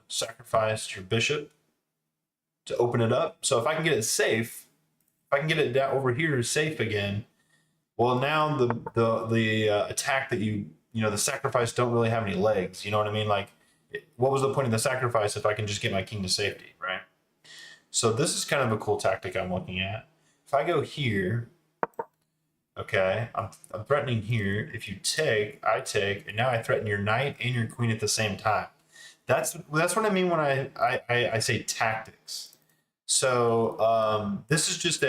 sacrificed your bishop to open it up. So if I can get it safe, if I can get it down over here safe again, well now the attack that the sacrifice don't really have any legs. You know what I mean? Like, what was the point of the sacrifice if I can just get my king to safety, right? So this is kind of a cool tactic I'm looking at. If I go here, okay, I'm threatening here. If you take, I take, and now I threaten your knight and your queen at the same time. That's what I mean when I say tactics. So this is just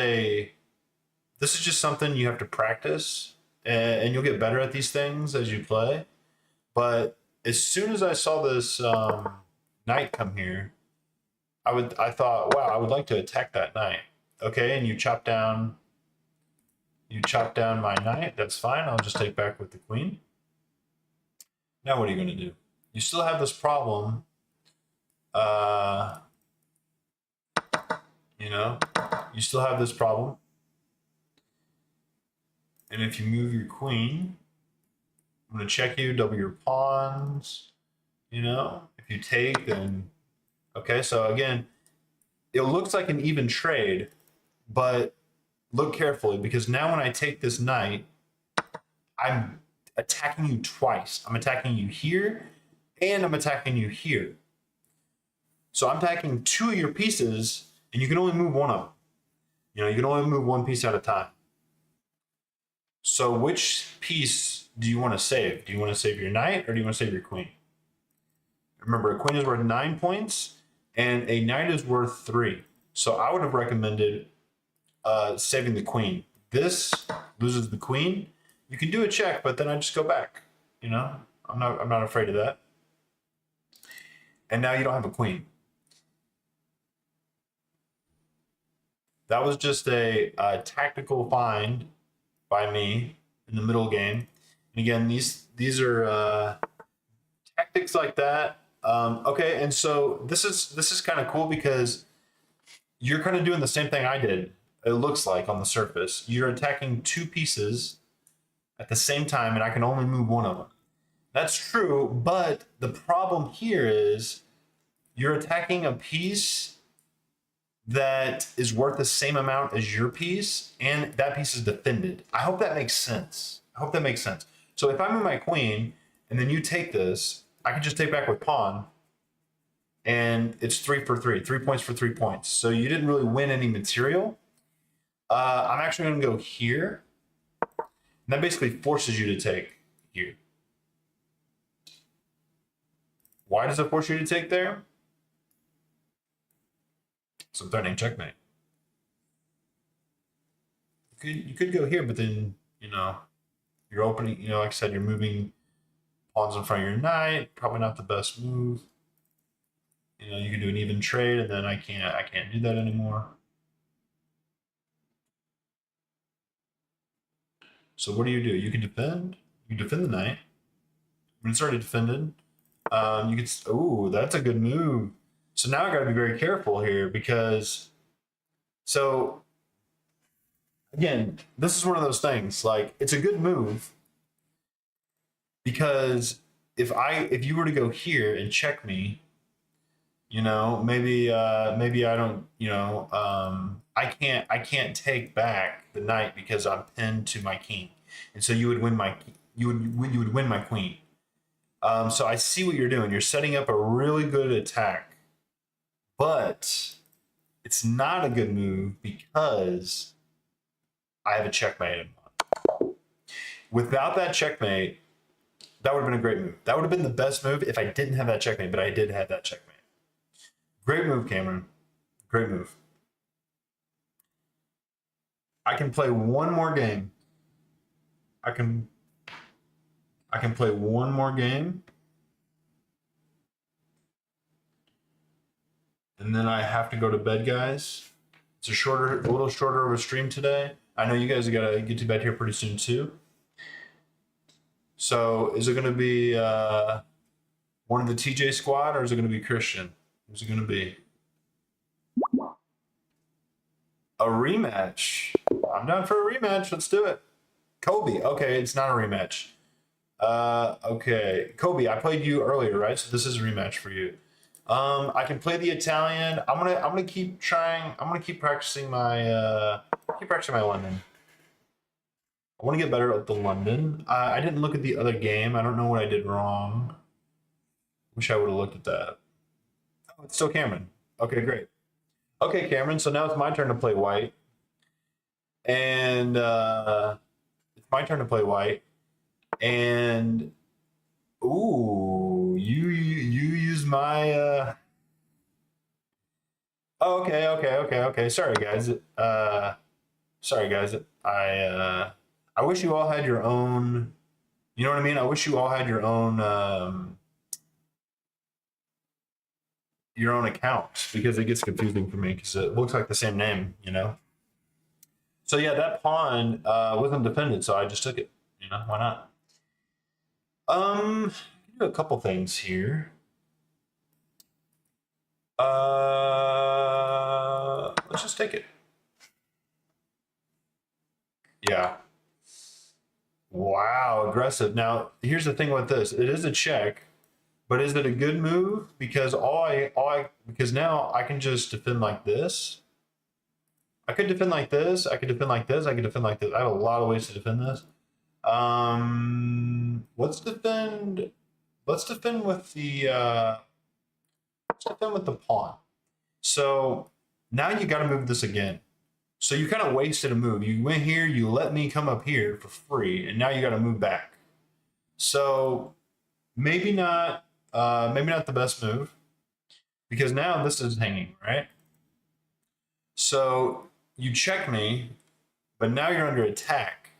something you have to practice, and you'll get better at these things as you play. But as soon as I saw this knight come here, I thought, wow, I would like to attack that knight. Okay, and you chop down my knight. That's fine. I'll just take back with the queen. Now what are you going to do? You still have this problem. You still have this problem. And if you move your queen, I'm going to check you, double your pawns. If you take, then okay. So again, it looks like an even trade, but look carefully because now when I take this knight, I'm attacking you twice. I'm attacking you here, and I'm attacking you here. So I'm attacking 2 of your pieces, and you can only move one of them. You can only move one piece at a time. So which piece do you want to save? Do you want to save your knight or do you want to save your queen? Remember, a queen is worth 9 points and a knight is worth 3. So I would have recommended saving the queen. This loses the queen. You can do a check, but then I just go back. I'm not afraid of that. And now you don't have a queen. That was just a tactical find by me in the middle game. And again, these are tactics like that. Okay, and so this is kind of cool because you're kind of doing the same thing I did. It looks like on the surface, you're attacking 2 pieces at the same time, and I can only move one of them. That's true, but the problem here is you're attacking a piece that is worth the same amount as your piece, and that piece is defended. I hope that makes sense. I hope that makes sense. So if I move my queen, and then you take this, I can just take back with pawn, and it's 3 for 3, 3 points for 3 points. So you didn't really win any material. I'm actually going to go here. And that basically forces you to take here. Why does it force you to take there? So I'm threatening checkmate. You could go here, but then, you're opening, like I said, you're moving pawns in front of your knight. Probably not the best move. You can do an even trade, and then I can't do that anymore. So what do? You can defend. You can defend the knight. When it's already defended, you can. Oh, that's a good move. So now I got to be very careful here because. So. Again, this is one of those things. Like, it's a good move because if you were to go here and check me, maybe I don't, I can't take back the knight because I'm pinned to my king, and so you would win my queen. So I see what you're doing. You're setting up a really good attack, but it's not a good move because I have a checkmate. Without that checkmate, that would have been a great move. That would have been the best move if I didn't have that checkmate, but I did have that checkmate. Great move, Cameron. Great move. I can play one more game. I can play one more game. And then I have to go to bed, guys. It's a little shorter of a stream today. I know you guys are gonna get to bed here pretty soon too. So is it gonna be one of the TJ squad, or is it gonna be Christian? Who's it gonna be? A rematch. I'm down for a rematch. Let's do it. Kobe. Okay, it's not a rematch. Okay, Kobe. I played you earlier, right? So this is a rematch for you. I can play the Italian. I'm gonna keep trying. I'm gonna keep practicing my London. I want to get better at the London. I didn't look at the other game. I don't know what I did wrong. Wish I would have looked at that. Oh, it's still Cameron. Okay, great. Okay, Cameron. So now it's my turn to play white, and it's my turn to play white. And ooh, you use my. Oh, okay. Sorry, guys. I wish you all had your own. You know what I mean? I wish you all had your own account because it gets confusing for me because it looks like the same name, So yeah, that pawn wasn't defended, so I just took it. Why not? Do a couple things here. Let's just take it. Yeah. Wow, aggressive. Now, here's the thing with this. It is a check, but is it a good move? Because because now I can just defend like this. I could defend like this. I could defend like this. I could defend like this. I have a lot of ways to defend this. Let's defend with the pawn. So now you got to move this again. So you kind of wasted a move. You went here, you let me come up here for free, and now you got to move back. So maybe not the best move because now this is hanging, right? So you check me, but now you're under attack.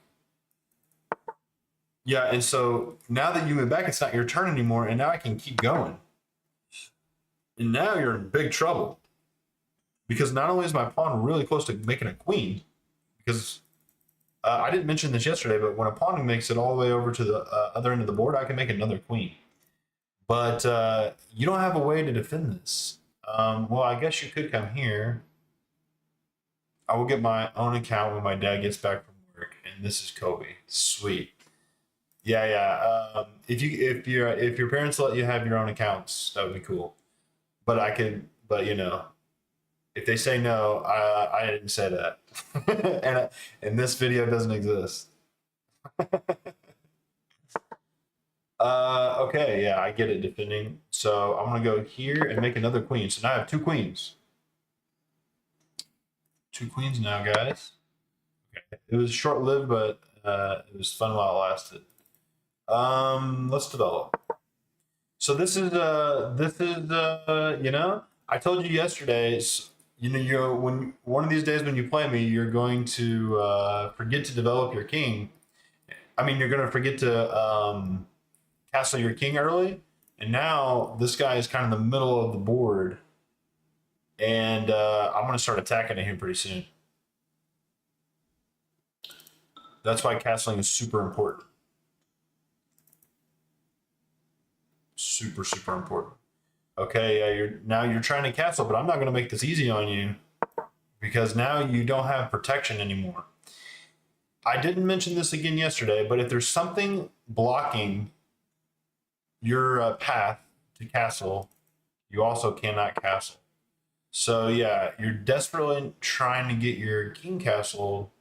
Yeah, and so now that you move back, it's not your turn anymore, and now I can keep going. And now you're in big trouble. Because not only is my pawn really close to making a queen, because I didn't mention this yesterday, but when a pawn makes it all the way over to the other end of the board, I can make another queen. But you don't have a way to defend this. Well, I guess you could come here. I will get my own account when my dad gets back from work, and this is Kobe. Sweet. Yeah, yeah. If your parents let you have your own accounts, that would be cool. But I could, but if they say no, I didn't say that, and this video doesn't exist. Okay, yeah, I get it. Defending, so I'm gonna go here and make another queen. So now I have two queens. Two queens now, guys. Okay. It was short lived, but it was fun while it lasted. Let's develop. So I told you yesterday. You when one of these days when you play me, you're going to forget to develop your king. I mean, you're going to forget to castle your king early. And now this guy is kind of the middle of the board, and I'm going to start attacking him pretty soon. That's why castling is super important. Super, super important. Okay, yeah, you're trying to castle, but I'm not going to make this easy on you because now you don't have protection anymore. I didn't mention this again yesterday, but if there's something blocking your path to castle, you also cannot castle. So yeah, you're desperately trying to get your king castle,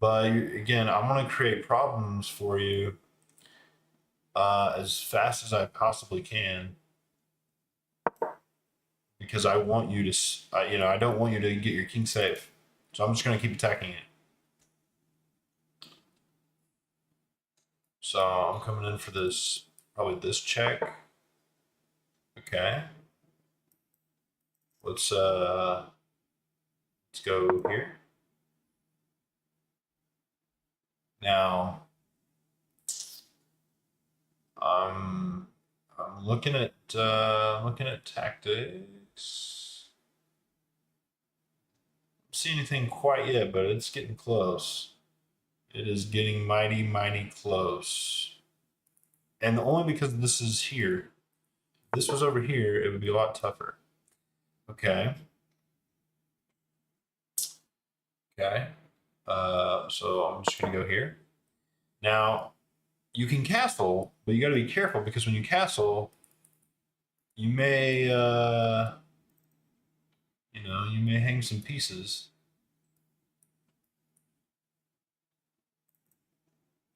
but again, I'm going to create problems for you as fast as I possibly can because I want you to, I don't want you to get your king safe. So I'm just going to keep attacking it. So I'm coming in for this, probably this check. Okay. Let's go here. Now, I'm looking at tactics. Don't see anything quite yet, but it's getting close. It is getting mighty, mighty close. And only because this is here. If this was over here, it would be a lot tougher. Okay. Okay. So I'm just gonna go here. Now, you can castle, but you got to be careful because when you castle, you may, you may hang some pieces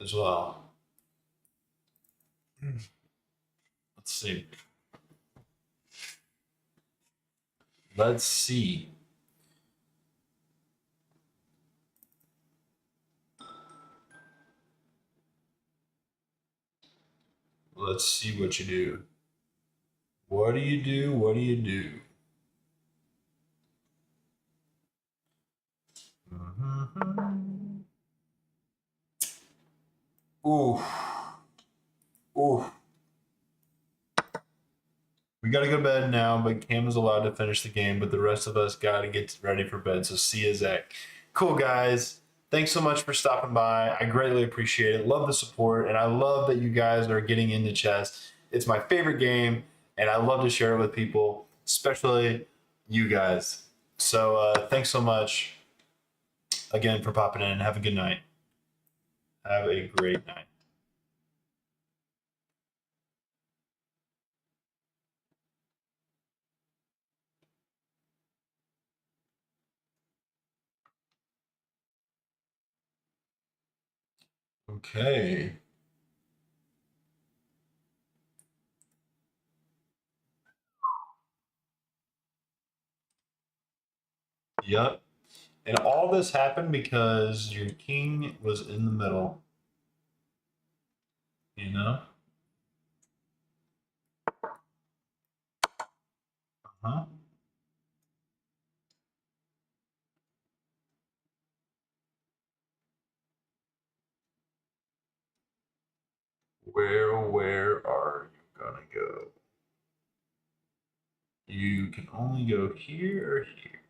as well. Let's see. Let's see. Let's see what you do. What do you do? What do you do? Mm-hmm. Ooh. Ooh. We got to go to bed now, but Cam is allowed to finish the game, but the rest of us got to get ready for bed. So see you, Zach. Cool, guys. Thanks so much for stopping by. I greatly appreciate it. Love the support, and I love that you guys are getting into chess. It's my favorite game, and I love to share it with people, especially you guys. So thanks so much again for popping in. Have a good night. Have a great night. Okay. Yep. And all this happened because your king was in the middle, you know? Uh-huh. Where are you gonna go? You can only go here or here.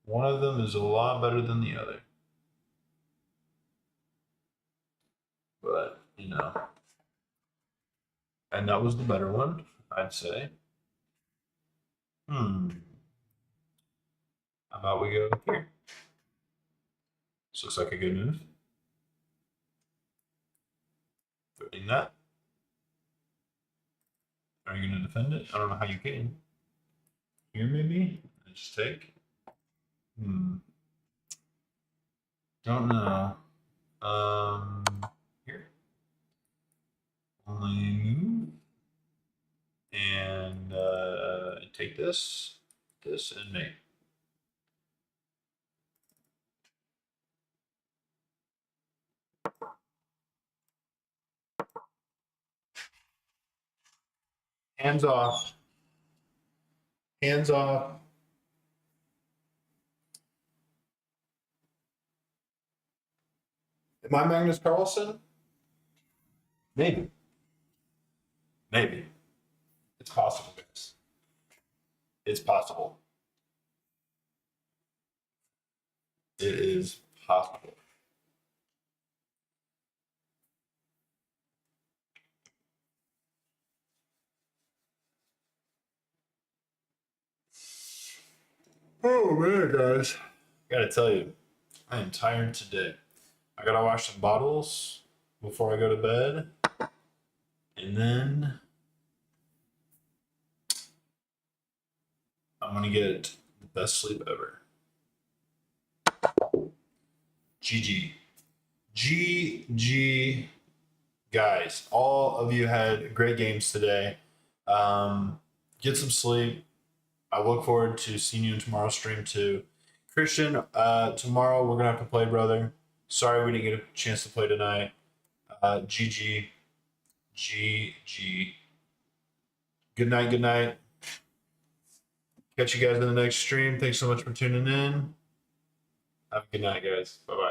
One of them is a lot better than the other. But, and that was the better one, I'd say. Hmm. How about we go here? This looks like a good move. opening that. Are you going to defend it? I don't know how you can. Here, maybe? Just take. Don't know. Here. Only move. And take this, and make. Hands off. Hands off. Am I Magnus Carlsen? Maybe. Maybe. It's possible, guys. It's possible. It is possible. Oh man, guys. I gotta tell you, I am tired today. I gotta wash some bottles before I go to bed. And then I'm gonna get the best sleep ever. GG. GG. Guys, all of you had great games today. Get some sleep. I look forward to seeing you in tomorrow's stream too. Christian, tomorrow we're gonna have to play, brother. Sorry we didn't get a chance to play tonight. GG. GG. Good night, good night. Catch you guys in the next stream. Thanks so much for tuning in. Have a good night, guys. Bye-bye.